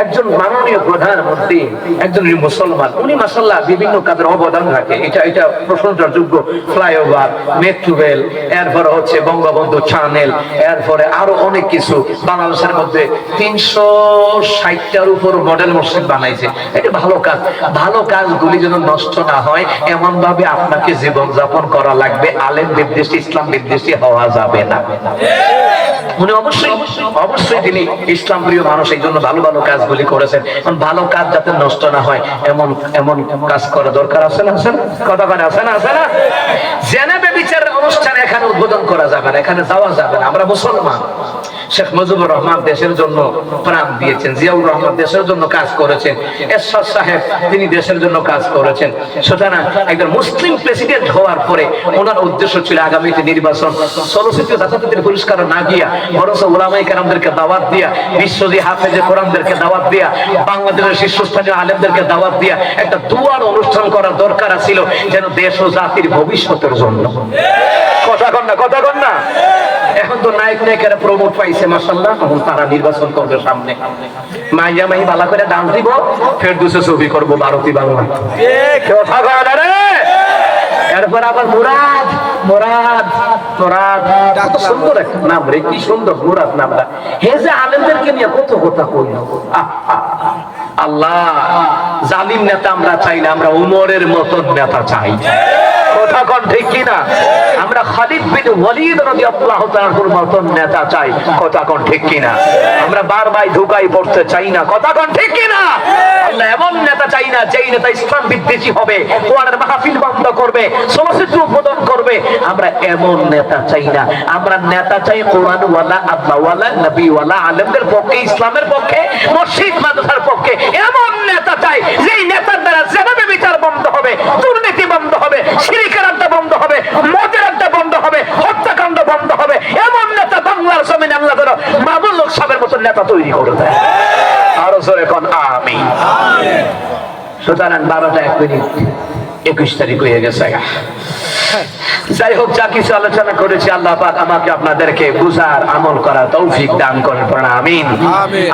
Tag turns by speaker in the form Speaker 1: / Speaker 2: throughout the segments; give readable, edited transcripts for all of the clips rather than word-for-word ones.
Speaker 1: একজন মাননীয় প্রধানমন্ত্রী, একজন মুসলমান, উনি মাশাআল্লাহ বিভিন্ন কাজের অবদান রাখে। এটা প্রশংসার যোগ্য। ফ্লাইওভার, মেট্রো রেল, এরপরে হচ্ছে বঙ্গবন্ধু চ্যানেল, এরপরে আরো অনেক কিছু। বাংলাদেশের মধ্যে 360টার উপর মডেল মসজিদ বানাইছে। এটা ভালো কাজ। ভালো কাজগুলি যেন নষ্ট না হয় এমন ভাবে আপনাকে জীবন যাপন করা লাগবে। আলেম বিদ্বেষী, ইসলাম বিদ্বেষী হওয়া যাবে না। উনি অবশ্যই তিনি ইসলাম প্রিয় মানুষ, এই জন্য ভালো ভালো কাজগুলি করেছেন। ভালো কাজ যাতে নষ্ট না হয় এমন এমন কাজ করা দরকার। আছে না? কথা বলে আছে না? জেনেভা বিচারের অনুষ্ঠানে এখানে উদ্বোধন করা যাবে না, এখানে যাওয়া যাবে না। আমরা মুসলমান। শেখ মুজিবুর রহমান দেশের জন্য প্রাণ দিয়েছেন, জিয়াউর রহমান দেশের জন্য কাজ করেছেন, এরশাদ সাহেব তিনি দেশের জন্য কাজ করেছেন। সুতরাং একজন মুসলিম প্রেসিডেন্ট হওয়ার পরে ওনার উদ্দেশ্য ছিল আগামীতে নির্বাচন, চলচ্চিত্র জাতীয় পুরস্কার না গিয়া বরঞ্চ উলামায়ে কেরামদেরকে দাওয়াত দিয়া, বিশ্বজি হাফেজে কোরআনদেরকে দাওয়াত দিয়া, বাংলাদেশের শীর্ষস্থানীয় আলেমদেরকে দাওয়াত দিয়া একটা দুয়ার অনুষ্ঠান করার দরকার ছিল, যেন দেশ ও জাতির ভবিষ্যতের জন্য। কথা কন না। এখন তো নায়ক নায়িকারা প্রমোট পাইছে মাশাআল্লাহ, এখন তারা নির্বাচন করবে সামনে। মাইয়া মাহি বালা করে দাম দিব, ফের দুসে ছবি করবো ভারতী বাংলা। কথা কন রে। এরপর আবার মুরাদ সুন্দর একটা নাম রে, কি সুন্দর মুরাদ নামটা। হে যে আলেমদেরকে নিয়ে কত কথা কইল। আল্লাহ, জালিম নেতা আমরা চাই না, আমরা উমরের মতন নেতা চাই। কথা কন ঠিক কিনা? আমরা খালিদ বিন ওয়ালিদ রাদিয়াল্লাহু তাআলার মতন নেতা চাই। কথা কন ঠিক কিনা? আমরা বারবার ধোঁকাই পড়তে চাই না। কথা কন ঠিক কিনা? আমরা এমন নেতা চাই না যেই নেতা ইসলাম বিদ্বেষী হবে, কোরআনের মাহফিল বন্ধ করবে, চলচ্চিত্র উদ্বোধন করবে। আমরা এমন নেতা চাই না। আমরা নেতা চাই কোরআন ওয়ালা, আল্লাহ ওয়ালা, নবী ওয়ালা, আলেমদের পক্ষে, ইসলামের পক্ষে, মসজিদ মাদ্রাসার পক্ষে। এমন নেতা চাই যেই নেতার দ্বারা জেনাবে বিচার বন্ধ হবে, দুর্নীতি বন্ধ হবে, শিরকের আড্ডা বন্ধ হবে, মদের আড্ডা বন্ধ হবে, হত্যাকাণ্ড বন্ধ হবে। এমন নেতা বাংলার জমিনে আল্লাহ যেন মামুন লোক সাহেবের মতো নেতা তৈরি করে দেয়। আরো জোরে কোন আমিন। সুতরাং 12টা 1 মিনিট, 21 তারিখ হয়ে গেছে। যাই হোক, যা কিছু আলোচনা করেছি আল্লাহ পাক আমাকে আপনাদেরকে বুঝার, আমল করার তৌফিক দান করেন। আমিন।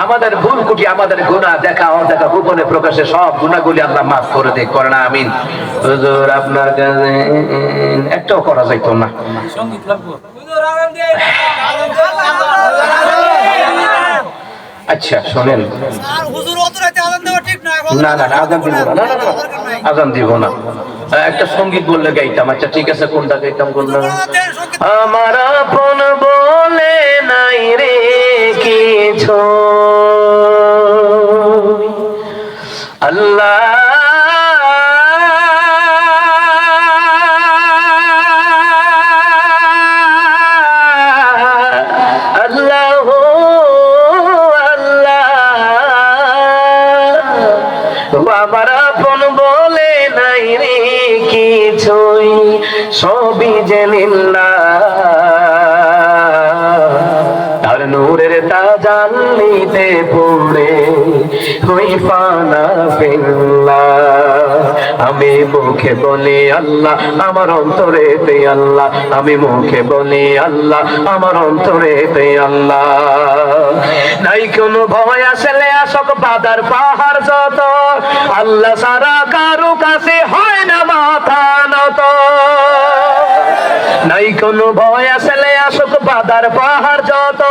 Speaker 1: আমাদের ভুল কুটি, আমাদের গুনাহ, দেখা অদেখা, গোপনে প্রকাশে সব গুনাহগুলি আল্লাহ মাফ করে দেয়। করেন আমিন। হুজুর আপনার কাছে একটাও করা যাইতো না। আচ্ছা শোনেন, না আজান দিব না। একটা সঙ্গীত বললে গাইতাম। আচ্ছা ঠিক আছে, কোনটা গাইতাম বললাম? আমার আপন বলে নাই রে কিছু, আল্লাহ আমার আপন বলে নাই রে কিছুই, সবই যে লিল্লাহ। আর নূরের তাজাল্লিতে পড়ে হই ফানা ফিল্লাহ। আমি মুখে বলি আল্লাহ, আমার অন্তরেতে আল্লাহ। আমি মুখে বলি আল্লাহ, আমার অন্তরেতে আল্লাহ। নাই কোনো ভয় আসলে আসক বাদার পাহাড় যত, আল্লাহ সারা কারো কাছে হয় না মাথা নত। নাই কোনো ভয় আসলে আসক বাদার পাহাড় যত,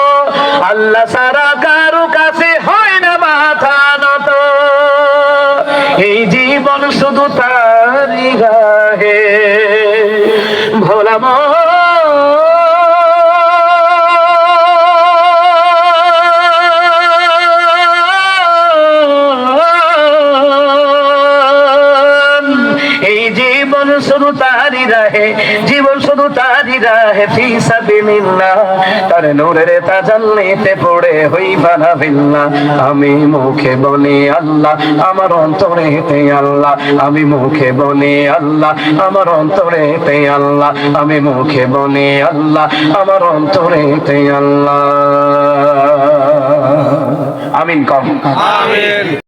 Speaker 1: আল্লাহ সারা কারো কাছে হয় না মাথা নত। এই জীবন শুধু তারই গাহে ভোলা শুধু তারি রাহে, জীবন শুধু তারি রাহে ফি সাবিলিল্লাহ। তার নূরের তাজাল্লিতে পড়ে হইবা না বিল্লাহ। আমি মুখে বলি আল্লাহ, আমার অন্তরেতে আল্লাহ। আমি মুখে বলি আল্লাহ, আমার অন্তরেতে আল্লাহ। আমি মুখে বলি আল্লাহ, আমার অন্তরেতে আল্লাহ। আমিন কম। আমিন।